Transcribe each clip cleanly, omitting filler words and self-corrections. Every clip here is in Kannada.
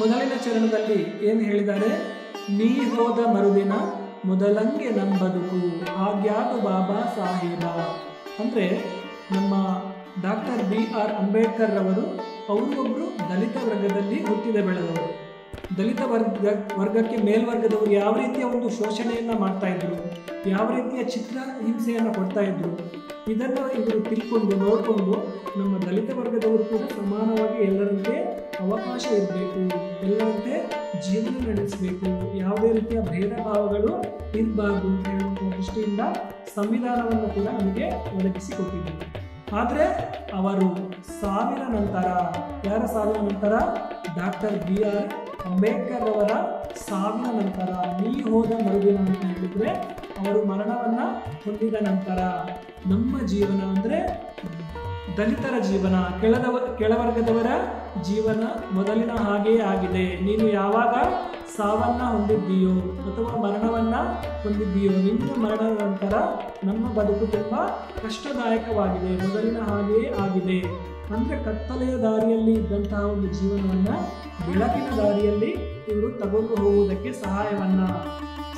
ಮೊದಲಿನ ಚರಣದಲ್ಲಿ ಏನು ಹೇಳಿದ್ದಾರೆ? ನೀ ಹೋದ ಮರುದಿನ ಮೊದಲಂಗೆ ನಮ್ಮ ಬದುಕು ಆಗ್ಯಾದು ಬಾಬಾ ಸಾಹೇಬ. ಅಂದರೆ ನಮ್ಮ ಡಾಕ್ಟರ್ BR ಅಂಬೇಡ್ಕರ್ ಅವರು ಒಬ್ಬರು ದಲಿತ ವರ್ಗದಲ್ಲಿ ಹುಟ್ಟಿದ ಬೆಳೆದವರು. ದಲಿತ ವರ್ಗಕ್ಕೆ ಮೇಲ್ವರ್ಗದವರು ಯಾವ ರೀತಿಯ ಒಂದು ಶೋಷಣೆಯನ್ನು ಮಾಡ್ತಾ ಇದ್ರು, ಯಾವ ರೀತಿಯ ಚಿತ್ರ ಹಿಂಸೆಯನ್ನು ಕೊಡ್ತಾ ಇದ್ರು, ಇದನ್ನು ಇವರು ತಿಳ್ಕೊಂಡು ನೋಡಿಕೊಂಡು ನಮ್ಮ ದಲಿತ ವರ್ಗದವರು ಕೂಡ ಸಮಾನವಾಗಿ ಎಲ್ಲರಂತೆ ಅವಕಾಶ ಇರಬೇಕು, ಎಲ್ಲರಂತೆ ಜೀವನ ನಡೆಸಬೇಕು, ಯಾವುದೇ ರೀತಿಯ ಭೇದ ಭಾವಗಳು ಇರಬಾರ್ದು ಅಂತ ಹೇಳುವಂಥ ದೃಷ್ಟಿಯಿಂದ ಸಂವಿಧಾನವನ್ನು ಕೂಡ ನಮಗೆ ಒದಗಿಸಿಕೊಟ್ಟಿದ್ದಾರೆ. ಆದರೆ ಅವರು ಸಾವಿನ ನಂತರ, ಯಾರ ಸಾವಿನ ನಂತರ? ಡಾಕ್ಟರ್ BR ಅಂಬೇಡ್ಕರ್ ಅವರ ಸಾವಿನ ನಂತರ, ನೀ ಹೋದ ಮರುದಿನ ಅಂತ ಹೇಳಿದರೆ ಅವರು ಮರಣವನ್ನು ಹೊಂದಿದ ನಂತರ ನಮ್ಮ ಜೀವನ ಅಂದರೆ ದಲಿತರ ಜೀವನ, ಕೆಳವರ್ಗದವರ ಜೀವನ ಮೊದಲಿನ ಹಾಗೆಯೇ ಆಗಿದೆ. ನೀನು ಯಾವಾಗ ಸಾವನ್ನು ಹೊಂದಿದ್ದೀಯೋ ಅಥವಾ ಮರಣವನ್ನು ಹೊಂದಿದ್ದೀಯೋ, ನಿನ್ನ ಮರಣದ ನಂತರ ನಮ್ಮ ಬದುಕು ತುಂಬ ಕಷ್ಟದಾಯಕವಾಗಿದೆ, ಮೊದಲಿನ ಹಾಗೆಯೇ ಆಗಿದೆ. ಅಂದರೆ ಕತ್ತಲೆಯ ದಾರಿಯಲ್ಲಿ ಇದ್ದಂತಹ ಒಂದು ಜೀವನವನ್ನು ಬೆಳಕಿನ ದಾರಿಯಲ್ಲಿ ಇವರು ತಗೊಂಡು ಹೋಗುವುದಕ್ಕೆ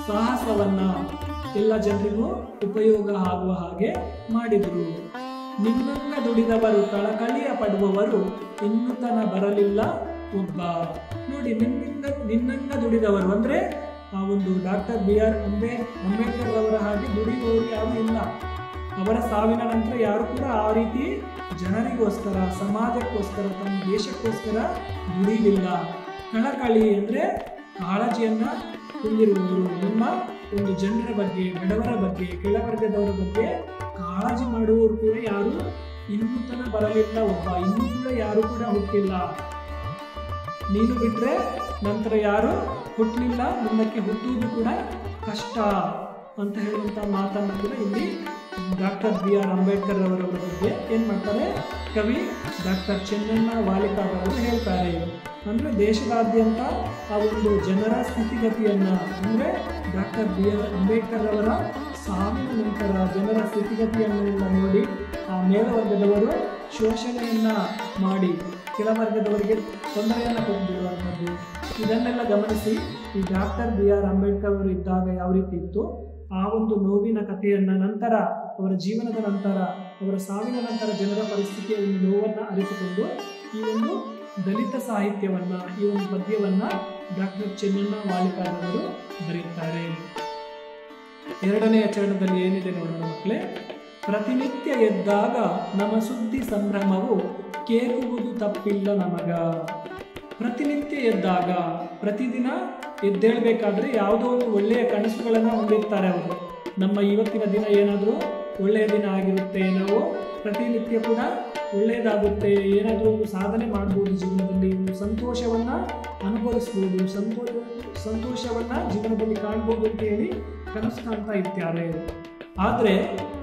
ಸಾಹಸವನ್ನು ಎಲ್ಲ ಜನರಿಗೂ ಉಪಯೋಗ ಆಗುವ ಹಾಗೆ ಮಾಡಿದರು. ನಿನ್ನಂಗ ದುಡಿದವರು ಕಳಕಳಿಯ ಪಡುವವರು ಇನ್ನೂ ತನ ಬರಲಿಲ್ಲ ಒಬ್ಬ. ನೋಡಿ, ನಿನ್ನಂಗ ದುಡಿದವರು ಅಂದರೆ ಆ ಒಂದು ಡಾಕ್ಟರ್ BR ಅಂಬೇಡ್ಕರ್ ಅವರ ಹಾಗೆ ದುಡಿಯುವವರು ಯಾರೂ ಇಲ್ಲ. ಅವರ ಸಾವಿನ ನಂತರ ಯಾರು ಕೂಡ ಆ ರೀತಿ ಜನರಿಗೋಸ್ಕರ, ಸಮಾಜಕ್ಕೋಸ್ಕರ, ತಮ್ಮ ದೇಶಕ್ಕೋಸ್ಕರ ದುಡಿಲಿಲ್ಲ. ಕಳಕಳಿ ಅಂದರೆ ಕಾಳಜಿಯನ್ನು ಹೊಂದಿರುವವರು, ನಮ್ಮ ಒಂದು ಜನರ ಬಗ್ಗೆ, ಬಡವರ ಬಗ್ಗೆ, ಕೆಳವರ್ಗದವರ ಬಗ್ಗೆ ಕಾಳಜಿ ಮಾಡುವವರು ಕೂಡ ಯಾರು ಇನ್ನೂ ತನ ಬರಲಿಲ್ಲ ಒಬ್ಬ, ಇನ್ನೂ ಕೂಡ ಯಾರು ಕೂಡ ಹುಟ್ಟಿಲ್ಲ. ನೀನು ಬಿಟ್ಟರೆ ನಂತರ ಯಾರು ಹುಟ್ಟಲಿಲ್ಲ, ಮುಂದಕ್ಕೆ ಹುಟ್ಟುವುದು ಕೂಡ ಕಷ್ಟ ಅಂತ ಹೇಳುವಂಥ ಮಾತನ್ನು ಕೂಡ ಇಲ್ಲಿ ಡಾಕ್ಟರ್ BR ಅಂಬೇಡ್ಕರ್ ಅವರ ಬಗ್ಗೆ ಏನು ಮಾಡ್ತಾರೆ? ಕವಿ ಡಾಕ್ಟರ್ ಚೆನ್ನಣ್ಣ ವಾಲಿಕಾರ್ ಅವರು ಹೇಳ್ತಾರೆ. ಅಂದರೆ ದೇಶದಾದ್ಯಂತ ಆ ಒಂದು ಜನರ ಸ್ಥಿತಿಗತಿಯನ್ನು, ಅಂದರೆ ಡಾಕ್ಟರ್ BR ಅಂಬೇಡ್ಕರ್ ಅವರ ಸಾವಿನ ನಂತರ ಜನರ ಸ್ಥಿತಿಗತಿಯನ್ನೆಲ್ಲ ನೋಡಿ ಆ ಮೇಲ್ವರ್ಗದವರು ಶೋಷಣೆಯನ್ನು ಮಾಡಿ ಕೆಳವರ್ಗದವರಿಗೆ ತೊಂದರೆಯನ್ನು ಕೊಟ್ಟಿರುವಂಥದ್ದು, ಇದನ್ನೆಲ್ಲ ಗಮನಿಸಿ ಈ ಡಾಕ್ಟರ್ BR ಅಂಬೇಡ್ಕರ್ ಅವರು ಇದ್ದಾಗ ಯಾವ ರೀತಿ ಇತ್ತು, ಆ ಒಂದು ನೋವಿನ ಕಥೆಯನ್ನು ನಂತರ ಅವರ ಜೀವನದ ನಂತರ, ಅವರ ಸಾವಿನ ನಂತರ ಜನರ ಪರಿಸ್ಥಿತಿಯ ಒಂದು ನೋವನ್ನು ಅರಿತುಕೊಂಡು ಈ ಒಂದು ದಲಿತ ಸಾಹಿತ್ಯವನ್ನು, ಈ ಒಂದು ಪದ್ಯವನ್ನು ಡಾಕ್ಟರ್ ಚೆನ್ನಣ್ಣ ವಾಲಿಕಾರ್ ಅವರು ಬರೆಯುತ್ತಾರೆ. ಎರಡನೆಯ ಚರಣದಲ್ಲಿ ಏನಿದೆ ನೋಡೋಣ ಮಕ್ಕಳೇ. ಪ್ರತಿನಿತ್ಯ ಎದ್ದಾಗ ನಮ್ಮ ಸುದ್ದಿ ಸಂಭ್ರಮವು ಕೇಳುವುದು ತಪ್ಪಿಲ್ಲ ನಮಗ. ಪ್ರತಿನಿತ್ಯ ಎದ್ದಾಗ, ಪ್ರತಿದಿನ ಎದ್ದೇಳಬೇಕಾದ್ರೆ ಯಾವುದೋ ಒಂದು ಒಳ್ಳೆಯ ಕನಸುಗಳನ್ನು ಹೊಂದಿರ್ತಾರೆ ಅವರು. ನಮ್ಮ ಇವತ್ತಿನ ದಿನ ಏನಾದರೂ ಒಳ್ಳೆಯ ದಿನ ಆಗಿರುತ್ತೆ, ನಾವು ಪ್ರತಿನಿತ್ಯ ಕೂಡ ಒಳ್ಳೆಯದಾಗುತ್ತೆ, ಏನಾದರೂ ಒಂದು ಸಾಧನೆ ಮಾಡ್ಬೋದು, ಜೀವನದಲ್ಲಿ ಸಂತೋಷವನ್ನು ಅನುಭವಿಸ್ಬೋದು, ಸಂತೋಷವನ್ನು ಜೀವನದಲ್ಲಿ ಕಾಣ್ಬೋದು ಅಂತ ಹೇಳಿ ಕನಸು ಕಾಣ್ತಾ ಇರ್ತಾರೆ. ಆದರೆ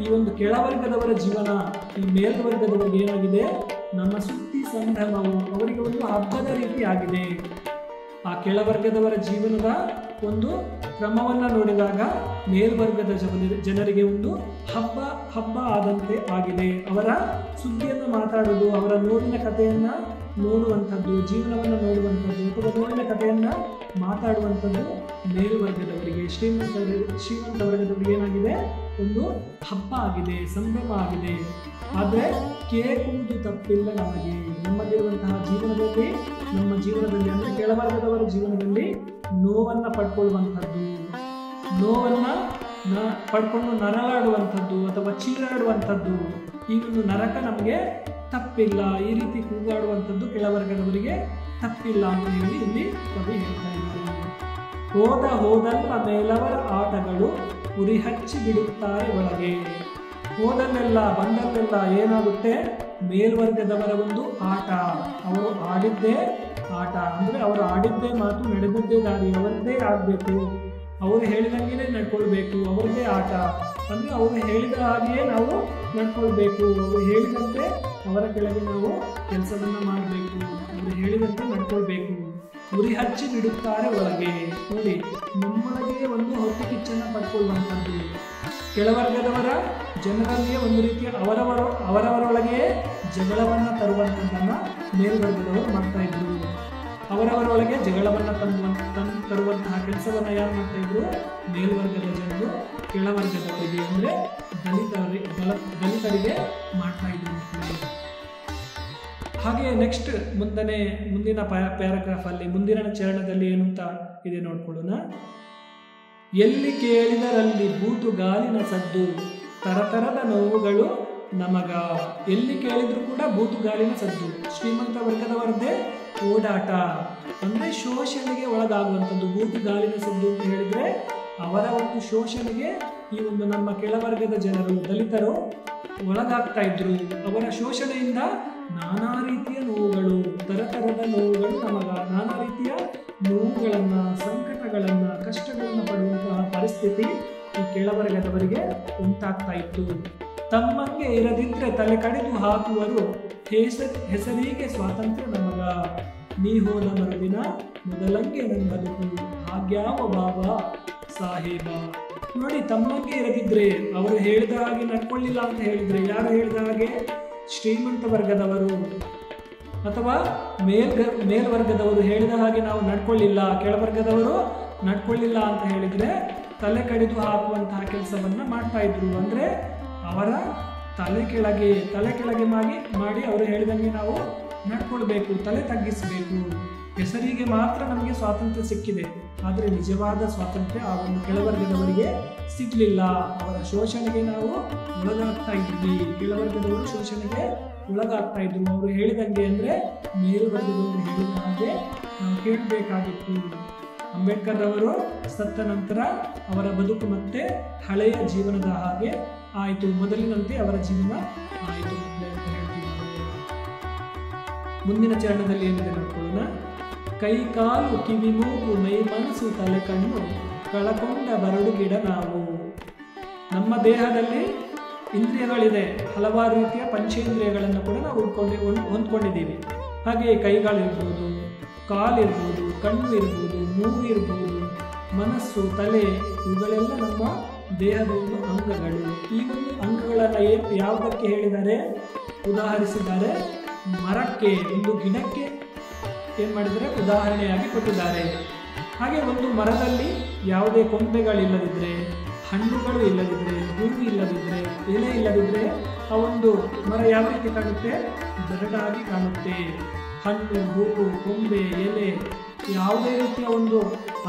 ಈ ಒಂದು ಕೆಳವರ್ಗದವರ ಜೀವನ, ಈ ಮೇಲ್ವರ್ಗದವರಿಗೆ ಏನಾಗಿದೆ? ನಮ್ಮ ಸುದ್ದಿ ಸಂಭ್ರಮವು ಅವರಿಗೆ ಒಂದು ಹಬ್ಬದ ರೀತಿ ಆಗಿದೆ. ಆ ಕೆಳವರ್ಗದವರ ಜೀವನದ ಒಂದು ಕ್ರಮವನ್ನು ನೋಡಿದಾಗ ಮೇಲ್ವರ್ಗದ ಜನರಿಗೆ ಒಂದು ಹಬ್ಬ ಆದಂತೆ ಆಗಿದೆ. ಅವರ ಸುದ್ದಿಯನ್ನು ಮಾತಾಡೋದು, ಅವರ ನೋವಿನ ಕಥೆಯನ್ನು ನೋಡುವಂಥದ್ದು, ಜೀವನವನ್ನು ನೋಡುವಂಥದ್ದು ಅಥವಾ ನೋವಿನ ಕಥೆಯನ್ನು ಮಾತಾಡುವಂಥದ್ದು ಮೇಲ್ವರ್ಗದವರಿಗೆ, ಶ್ರೀಮಂತ ವರ್ಗದವರಿಗೆ ಏನಾಗಿದೆ? ಒಂದು ಹಬ್ಬ ಆಗಿದೆ, ಸಂಭ್ರಮ ಆಗಿದೆ. ಆದರೆ ಕೇಳುವುದು ತಪ್ಪಿಲ್ಲ ನಮಗೆ. ನಮ್ಮಲ್ಲಿರುವಂತಹ ಜೀವನದಲ್ಲಿ, ನಮ್ಮ ಜೀವನದಲ್ಲಿ ಅಂದರೆ ಕೆಳವರ್ಗದವರ ಜೀವನದಲ್ಲಿ ನೋವನ್ನು ಪಡ್ಕೊಳ್ಳುವಂಥದ್ದು, ನೋವನ್ನು ಪಡ್ಕೊಂಡು ನರಳಾಡುವಂಥದ್ದು ಅಥವಾ ಚೀರಾಡುವಂಥದ್ದು, ಈ ಒಂದು ನರಕ ನಮಗೆ ತಪ್ಪಿಲ್ಲ. ಈ ರೀತಿ ಕೂಗಾಡುವಂಥದ್ದು ಕೆಳವರ್ಗದವರಿಗೆ ತಪ್ಪಿಲ್ಲ ಅಂತ ಹೇಳಿ ಇಲ್ಲಿ ಕವಿ ಹೇಳ್ತಾ ಇದ್ದಾರೆ. ಹೋದಲ್ಲ ಮೇಲವರ ಆಟಗಳು ಉರಿ ಹಚ್ಚಿ ಬಿಡುತ್ತಾರೆ ಒಳಗೆ. ಹೋದಲ್ಲೆಲ್ಲ ಬಂದಲ್ಲೆಲ್ಲ ಏನಾಗುತ್ತೆ? ಮೇಲ್ವರ್ಗದವರ ಒಂದು ಆಟ, ಅವರು ಆಡಿದ್ದೇ ಆಟ, ಅಂದರೆ ಅವರು ಆಡಿದ್ದೇ ಮಾತು, ನಡೆದದ್ದೇ ದಾರಿ, ಅವರದ್ದೇ ಆಗಬೇಕು, ಅವರು ಹೇಳಿದಂಗೆ ನಡ್ಕೊಳ್ಬೇಕು, ಅವರದ್ದೇ ಆಟ, ಅಂದರೆ ಅವರು ಹೇಳಿದ ಹಾಗೆಯೇ ನಾವು ನಡ್ಕೊಳ್ಬೇಕು, ಅವರು ಹೇಳಿದಂತೆ ಅವರ ಕೆಳಗೆ ನಾವು ಕೆಲಸವನ್ನು ಮಾಡಬೇಕು, ಅವರು ಹೇಳಿದಂತೆ ನಡ್ಕೊಳ್ಬೇಕು. ಉರಿ ಹಚ್ಚಿ ಬಿಡುತ್ತಾರೆ ಒಳಗೆ. ನೋಡಿ, ನಮ್ಮೊಳಗೆ ಒಂದು ಹೊಟ್ಟೆ ಕಿಚ್ಚನ್ನು ಪಡ್ಕೊಳ್ಳುವಂಥದ್ದು, ಕೆಳವರ್ಗದವರ ಜನರಲ್ಲಿಯೇ ಒಂದು ರೀತಿಯ ಅವರವರೊಳಗೆ ಜಗಳವನ್ನು ತರುವಂಥದ್ದನ್ನು ಮೇಲ್ವರ್ಗದವರು ಮಾಡ್ತಾ ಇದ್ರು. ಅವರವರೊಳಗೆ ಜಗಳವನ್ನು ತರುವಂತಹ ಕೆಲಸವನ್ನು ಯಾರು ಮಾಡ್ತಾ ಇದ್ರು? ಮೇಲ್ವರ್ಗದ ಜನರು ಕೆಳವರ್ಗದವರಿಗೆ ಅಂದರೆ ದಲಿತರಿಗೆ ಮಾಡ್ತಾ ಇದ್ರು. ಹಾಗೆ ನೆಕ್ಸ್ಟ್ ಮುಂದಿನ ಪ್ಯಾರಾಗ್ರಾಫ್ ಅಲ್ಲಿ ಮುಂದಿನ ಚರಣದಲ್ಲಿ ಏನು ಅಂತ ಇದೆ ನೋಡ್ಕೊಳ್ಳೋಣ. ಎಲ್ಲಿ ಕೇಳಿದರಲ್ಲಿ ಬೂಟು ಗಾಲಿನ ಸದ್ದು, ತರತರದ ನೋವುಗಳು ನಮಗ. ಎಲ್ಲಿ ಕೇಳಿದ್ರು ಕೂಡ ಬೂಟು ಗಾಲಿನ ಸದ್ದು. ಶ್ರೀಮಂತ ವರ್ಗದವರದ್ದೇ ಓಡಾಟ ಅಂದರೆ ಶೋಷಣೆಗೆ ಒಳಗಾಗುವಂಥದ್ದು. ಬೂಟು ಗಾಲಿನ ಸದ್ದು ಅಂತ ಹೇಳಿದ್ರೆ ಅವರ ಒಂದು ಶೋಷಣೆಗೆ ಈ ಒಂದು ನಮ್ಮ ಕೆಳವರ್ಗದ ಜನರು ದಲಿತರು ಒಳಗಾಗ್ತಾ ಇದ್ರು. ಅವರ ಶೋಷಣೆಯಿಂದ ನಾನಾ ರೀತಿಯ ನೋವುಗಳು, ತರತರದ ನೋವುಗಳು ನಮಗ. ನಾನಾ ರೀತಿಯ ನೋವುಗಳನ್ನ, ಸಂಕಟಗಳನ್ನ, ಕಷ್ಟಗಳನ್ನು ಪಡುವಂತಹ ಪರಿಸ್ಥಿತಿ ಈ ಕೆಳವರ್ಗದವರಿಗೆ ಉಂಟಾಗ್ತಾ ಇತ್ತು. ತಮ್ಮಂಗೆ ಇರದಿದ್ರೆ ತಲೆ ಕಡಿದು ಹಾಕುವರು, ಹೆಸರಿಗೆ ಸ್ವಾತಂತ್ರ್ಯ ನಮಗ. ನೀ ಹೋದ ಮರುದಿನ ಮೊದಲಂಗೆ ನನ್ನ ಬದುಕು, ಹಾಗ್ಯಾವ ಬಾಬಾ ಸಾಹೇಬ. ನೋಡಿ, ತಮ್ಮಂಗೆ ಇರದಿದ್ರೆ, ಅವರು ಹೇಳಿದ ಹಾಗೆ ನಡ್ಕೊಳ್ಳಿಲ್ಲ ಅಂತ ಹೇಳಿದ್ರೆ, ಯಾರು ಹೇಳಿದ ಹಾಗೆ? ಶ್ರೀಮಂತ ವರ್ಗದವರು ಅಥವಾ ಮೇಲ್ವರ್ಗದವರು ಹೇಳಿದ ಹಾಗೆ ನಾವು ನಡ್ಕೊಳ್ಳಿಲ್ಲ, ಕೆಳವರ್ಗದವರು ನಡ್ಕೊಳ್ಳಿಲ್ಲ ಅಂತ ಹೇಳಿದ್ರೆ ತಲೆ ಕಡಿದು ಹಾಕುವಂತಹ ಕೆಲಸವನ್ನ ಮಾಡ್ತಾ ಇದ್ರು. ಅಂದ್ರೆ ಅವರ ತಲೆ ಕೆಳಗೆ ಮಾಡಿ ಅವರು ಹೇಳಿದಂಗೆ ನಾವು ನಡ್ಕೊಳ್ಬೇಕು, ತಲೆ ತಗ್ಗಿಸಬೇಕು. ಹೆಸರಿಗೆ ಮಾತ್ರ ನಮಗೆ ಸ್ವಾತಂತ್ರ್ಯ ಸಿಕ್ಕಿದೆ, ಆದರೆ ನಿಜವಾದ ಸ್ವಾತಂತ್ರ್ಯ ಆ ಒಂದು ಕೆಳವರ್ಗದವರಿಗೆ ಸಿಗ್ಲಿಲ್ಲ. ಅವರ ಶೋಷಣೆಗೆ ನಾವು ಒಳಗಾಗ್ತಾ ಇದ್ವಿ. ಕೆಳವರ್ಗದವರು ಶೋಷಣೆಗೆ ಒಳಗಾಗ್ತಾ ಇದ್ರು. ಅವರು ಹೇಳಿದಂಗೆ ಅಂದ್ರೆ ಮೇಲ್ವರ್ಗದವರು ಹೇಳಿದ ಹಾಗೆ ನಾವು ಕೇಳಬೇಕಾಗಿತ್ತು. ಅಂಬೇಡ್ಕರ್ ಅವರು ಸತ್ತ ನಂತರ ಅವರ ಬದುಕು ಮತ್ತೆ ಹಳೆಯ ಜೀವನದ ಹಾಗೆ ಆಯಿತು, ಮೊದಲಿನಂತೆ ಅವರ ಜೀವನ ಆಯಿತು ಅಂತ ಹೇಳ್ತಿದ್ದಾರೆ. ಮುಂದಿನ ಚರಣದಲ್ಲಿ ಏನಿದೆ ನೋಡ್ಕೊಳ್ಳೋಣ. ಕೈ ಕಾಲು ಕಿವಿ ಮೂಗು ಮೈ ಮನಸ್ಸು ತಲೆ ಕಣ್ಣು ಕಳಕೊಂಡ ಬರಡು ಗಿಡ ನಾವು. ನಮ್ಮ ದೇಹದಲ್ಲಿ ಇಂದ್ರಿಯಗಳಿದೆ, ಹಲವಾರು ರೀತಿಯ ಪಂಚೇಂದ್ರಿಯಗಳನ್ನು ಕೂಡ ನಾವು ಹೊಂದ್ಕೊಂಡಿದ್ದೀವಿ. ಹಾಗೆ ಕೈಗಳಿರ್ಬೋದು, ಕಾಲಿರ್ಬೋದು, ಕಣ್ಣು ಇರ್ಬೋದು, ಮೂಗು ಇರ್ಬೋದು, ಮನಸ್ಸು, ತಲೆ, ಇವುಗಳೆಲ್ಲ ನಮ್ಮ ದೇಹದ ಒಂದು ಅಂಗಗಳು. ಈ ಒಂದು ಅಂಗಗಳನ್ನು ಯಾವುದಕ್ಕೆ ಹೇಳಿದ್ದಾರೆ? ಉದಾಹರಿಸಿದ್ದಾರೆ. ಮರಕ್ಕೆ, ಒಂದು ಗಿಡಕ್ಕೆ ಏನು ಮಾಡಿದರೆ ಉದಾಹರಣೆಯಾಗಿ ಕೊಟ್ಟಿದ್ದಾರೆ. ಹಾಗೆ ಒಂದು ಮರದಲ್ಲಿ ಯಾವುದೇ ಕೊಂಬೆಗಳಿಲ್ಲದಿದ್ದರೆ, ಹಣ್ಣುಗಳು ಇಲ್ಲದಿದ್ದರೆ, ಹೂವು ಇಲ್ಲದಿದ್ದರೆ, ಎಲೆ ಇಲ್ಲದಿದ್ದರೆ ಆ ಒಂದು ಮರ ಯಾವ ರೀತಿ ಕಾಣುತ್ತೆ? ಬರಡಾಗಿ ಕಾಣುತ್ತೆ. ಹಣ್ಣು, ಹೂವು, ಕೊಂಬೆ, ಎಲೆ ಯಾವುದೇ ರೀತಿಯ ಒಂದು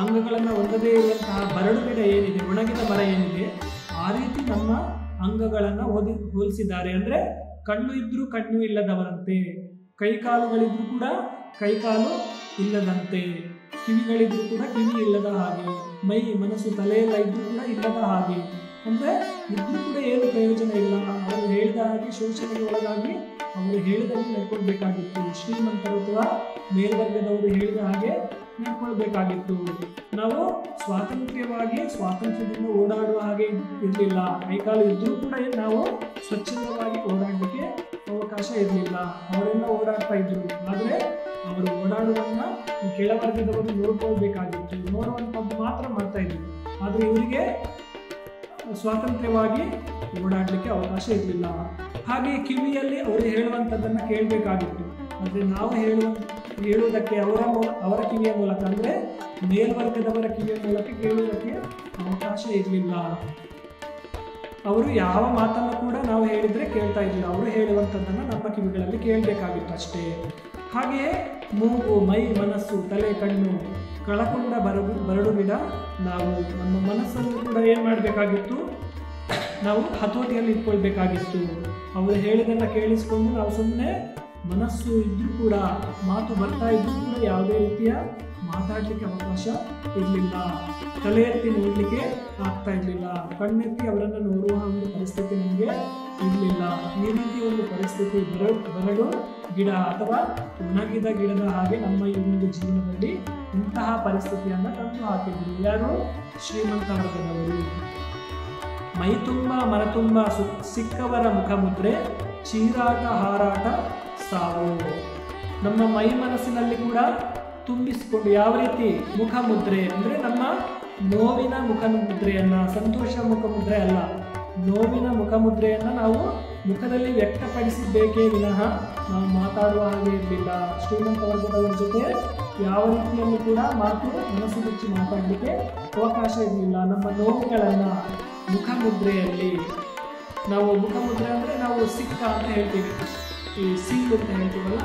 ಅಂಗಗಳನ್ನು ಹೊಂದದೇ ಇರುವಂತಹ ಬರಡು ಗಿಡ ಏನಿದೆ, ಒಣಗಿದ ಮರ ಏನಿದೆ, ಆ ರೀತಿ ನಮ್ಮ ಅಂಗಗಳನ್ನು ಹೋಲಿಸಿದ್ದಾರೆ. ಅಂದರೆ ಕಣ್ಣು ಇದ್ರೂ ಕಣ್ಣು ಇಲ್ಲದವರಂತೆ, ಕೈಕಾಲುಗಳಿದ್ರೂ ಕೂಡ ಕೈಕಾಲು ಇಲ್ಲದಂತೆ, ಕಿವಿಗಳಿದ್ರೂ ಕೂಡ ಕಿವಿ ಇಲ್ಲದ ಹಾಗೆ, ಮೈ ಮನಸ್ಸು ತಲೆ ಎಲ್ಲ ಇದ್ರೂ ಕೂಡ ಇಲ್ಲದ ಹಾಗೆ. ಅಂದರೆ ಇದ್ರೂ ಕೂಡ ಏನು ಪ್ರಯೋಜನ ಇಲ್ಲ. ಅವರು ಹೇಳಿದ ಹಾಗೆ ಶೋಷಣೆಗೆ ಒಳಗಾಗಿ ಅವರು ಹೇಳಿದಂತೆ ನಡ್ಕೊಳ್ಬೇಕಾಗಿತ್ತು. ಶ್ರೀಮಂತರು ಅಥವಾ ಮೇಲ್ವರ್ಗದವರು ಹೇಳಿದ ಹಾಗೆ ನಡ್ಕೊಳ್ಬೇಕಾಗಿತ್ತು. ನಾವು ಸ್ವಾತಂತ್ರ್ಯದಿಂದ ಓಡಾಡುವ ಹಾಗೆ ಇರಲಿಲ್ಲ. ಕೈಕಾಲು ಇದ್ರೂ ಕೂಡ ನಾವು ಸ್ವಚ್ಛಂದವಾಗಿ ಓಡಾಡಲಿಕ್ಕೆ ಅವಕಾಶ ಇರಲಿಲ್ಲ. ಅವರೆಲ್ಲ ಓಡಾಡ್ತಾ ಇದ್ರು. ಆದರೆ ಅವರು ಓಡಾಡುವನ್ನ ಈ ಕೆಳವರ್ಗದವರು ನೋಡ್ಕೊಳ್ಬೇಕಾಗಿತ್ತು. ನೋಡುವಂಥದ್ದು ಮಾತ್ರ ಮಾಡ್ತಾ ಇದ್ರು. ಆದರೆ ಇವರಿಗೆ ಸ್ವಾತಂತ್ರ್ಯವಾಗಿ ಓಡಾಡಲಿಕ್ಕೆ ಅವಕಾಶ ಇರಲಿಲ್ಲ. ಹಾಗೆ ಕಿವಿಯಲ್ಲಿ ಅವರು ಹೇಳುವಂಥದ್ದನ್ನು ಕೇಳಬೇಕಾಗಿತ್ತು. ಆದರೆ ನಾವು ಹೇಳುವುದಕ್ಕೆ ಅವರ ಕಿವಿಯ ಮೂಲಕ, ಅಂದರೆ ಮೇಲ್ವರ್ಗದವರ ಕಿವಿಯ ಮೂಲಕ ಕೇಳುವುದಕ್ಕೆ ಅವಕಾಶ ಇರಲಿಲ್ಲ. ಅವರು ಯಾವ ಮಾತನ್ನು ಕೂಡ ನಾವು ಹೇಳಿದರೆ ಕೇಳ್ತಾ ಇರಲಿಲ್ಲ. ಅವರು ಹೇಳುವಂಥದ್ದನ್ನು ನಮ್ಮ ಕಿವಿಗಳಲ್ಲಿ ಕೇಳಬೇಕಾಗಿತ್ತು ಅಷ್ಟೇ. ಹಾಗೆಯೇ ಮೂಗು, ಮೈ, ಮನಸ್ಸು, ತಲೆ, ಕಣ್ಣು ಕಳಕೊಂಡ ಬರಡು ಗಿಡ ನಾವು. ನಮ್ಮ ಮನಸ್ಸನ್ನು ಕೂಡ ಏನು ಮಾಡಬೇಕಾಗಿತ್ತು? ನಾವು ಹತೋಟಿಯಲ್ಲಿ ಇಟ್ಕೊಳ್ಬೇಕಾಗಿತ್ತು. ಅವರು ಹೇಳಿದ್ದನ್ನು ಕೇಳಿಸ್ಕೊಂಡು ನಾವು ಸುಮ್ಮನೆ ಮನಸ್ಸು ಇದ್ರೂ ಕೂಡ, ಮಾತು ಬರ್ತಾ ಇದ್ರೂ ಕೂಡ ಯಾವುದೇ ರೀತಿಯ ಮಾತಾಡಲಿಕ್ಕೆ ಅವಕಾಶ ಇರಲಿಲ್ಲ. ತಲೆ ಎತ್ತಿ ನೋಡಲಿಕ್ಕೆ ಆಗ್ತಾ ಇರಲಿಲ್ಲ. ಕಣ್ಣೆತ್ತಿ ಅವರನ್ನು ನೋಡುವ ಒಂದು ಪರಿಸ್ಥಿತಿ ನಮಗೆ ಇರಲಿಲ್ಲ. ಈ ರೀತಿ ಒಂದು ಪರಿಸ್ಥಿತಿ ಬರಡು ಗಿಡ ಅಥವಾ ಒಣಗಿದ ಗಿಡದ ಹಾಗೆ ನಮ್ಮ ಈ ಒಂದು ಜೀವನದಲ್ಲಿ ಇಂತಹ ಪರಿಸ್ಥಿತಿಯನ್ನು ತಂದು ಹಾಕಿದ್ರು. ಯಾರು? ಶ್ರೀಮಂತ ವರ್ಗದವರು. ಮೈ ತುಂಬ ಮನ ತುಂಬ ಸಿಕ್ಕವರ ಮುಖಮುದ್ರೆ, ಚೀರಾಟ ಹಾರಾಟ ಸಾವು. ನಮ್ಮ ಮೈ ಮನಸ್ಸಿನಲ್ಲಿ ಕೂಡ ತುಂಬಿಸಿಕೊಂಡು, ಯಾವ ರೀತಿ? ಮುಖಮುದ್ರೆ ಅಂದರೆ ನಮ್ಮ ನೋವಿನ ಮುಖಮುದ್ರೆಯನ್ನು, ಸಂತೋಷ ಮುಖಮುದ್ರೆ ಅಲ್ಲ, ನೋವಿನ ಮುಖಮುದ್ರೆಯನ್ನು ನಾವು ಮುಖದಲ್ಲಿ ವ್ಯಕ್ತಪಡಿಸಬೇಕೇ ವಿನಃ ನಾವು ಮಾತಾಡುವ ಹಾಗೆ ಇರಲಿಲ್ಲ. ಶ್ರೀಮಂತ ವರ್ಗದವರ ಜೊತೆ ಯಾವ ರೀತಿಯಲ್ಲೂ ಕೂಡ ಮನಸ್ಸು ಬಿಚ್ಚಿ ಮಾತಾಡಲಿಕ್ಕೆ ಅವಕಾಶ ಇರಲಿಲ್ಲ. ನಮ್ಮ ನೋವುಗಳನ್ನು ಮುಖಮುದ್ರೆಯಲ್ಲಿ ನಾವು ಮುಖಮುದ್ರೆ ಅಂದರೆ ನಾವು ಸಿಕ್ಕ ಅಂತ ಹೇಳ್ತೀವಿ, ಈ ಸೀಲ್ ಅಂತ ಹೇಳ್ತೀವಲ್ಲ,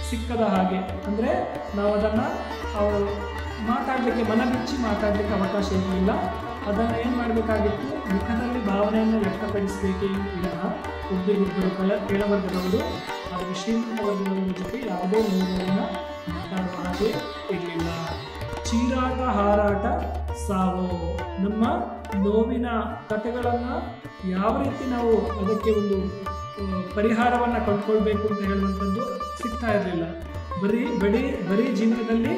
ಸಿಕ್ಕದ ಹಾಗೆ ಅಂದರೆ ನಾವು ಅದನ್ನು ಮಾತಾಡಲಿಕ್ಕೆ ಮನ ಬಿಚ್ಚಿ ಮಾತಾಡಲಿಕ್ಕೆ ಅವಕಾಶ ಇರಲಿಲ್ಲ. ಅದನ್ನು ಏನು ಮಾಡಬೇಕಾಗಿತ್ತು, ಮುಖದಲ್ಲಿ ಭಾವನೆಯನ್ನು ವ್ಯಕ್ತಪಡಿಸಬೇಕೇ ವಿನಃ ಒಬ್ಬರಿಗೊಬ್ಬರು ಕೆಳವರ್ಗದವರು ಆದರೆ ಶ್ರೀಮಂತ ವರ್ಗದವರ ಜೊತೆ ಯಾವುದೇ ನೋವುಗಳನ್ನು ಮಾತಾಡುವ ಹಾಗೆ ಇರಲಿಲ್ಲ. ಚೀರಾಟ ಹಾರಾಟ ಸಾವು, ನಮ್ಮ ನೋವಿನ ಕಥೆಗಳನ್ನು ಯಾವ ರೀತಿ ನಾವು ಅದಕ್ಕೆ ಒಂದು ಪರಿಹಾರವನ್ನು ಕಂಡುಕೊಳ್ಬೇಕು ಅಂತ ಹೇಳುವಂಥದ್ದು ಸಿಗ್ತಾ ಇರಲಿಲ್ಲ. ಬರೀ ಜೀವನದಲ್ಲಿ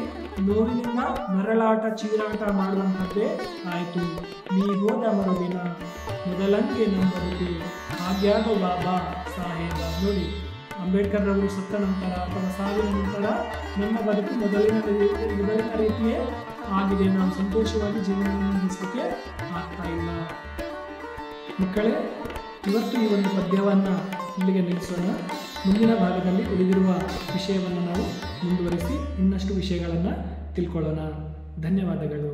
ನೋವಿನಿಂದ ನರಳಾಟ ಚೀರಾಟ ಮಾಡುವಂಥದ್ದೇ ಆಯಿತು. ನೀ ಹೋದ ಮರುದಿನ ಮೊದಲಂಗೆ ನಮ್ಮ ಆಗ್ಯಾದ ಬಾಬಾ ಸಾಹೇಬ. ನೋಡಿ, ಅಂಬೇಡ್ಕರ್ ಅವರು ಸತ್ತ ನಂತರ ಅಥವಾ ಸಾವಿನ ನಂತರ ನಮ್ಮ ಬದುಕು ಮೊದಲಿನ ರೀತಿಯೇ ಆಗಿದೆ. ನಾವು ಸಂತೋಷವಾಗಿ ಜೀವನವನ್ನು ನಡೆಸಲಿಕ್ಕೆ ಆಗ್ತಾ ಇಲ್ಲ. ಮಕ್ಕಳೇ, ಇವತ್ತು ಈ ಒಂದು ಪದ್ಯವನ್ನು ಇಲ್ಲಿಗೆ ನಿಲ್ಲಿಸೋಣ. ಮುಂದಿನ ಭಾಗದಲ್ಲಿ ಉಳಿದಿರುವ ವಿಷಯವನ್ನು ನಾವು ಮುಂದುವರಿಸಿ ಇನ್ನಷ್ಟು ವಿಷಯಗಳನ್ನು ತಿಳ್ಕೊಳ್ಳೋಣ. ಧನ್ಯವಾದಗಳು.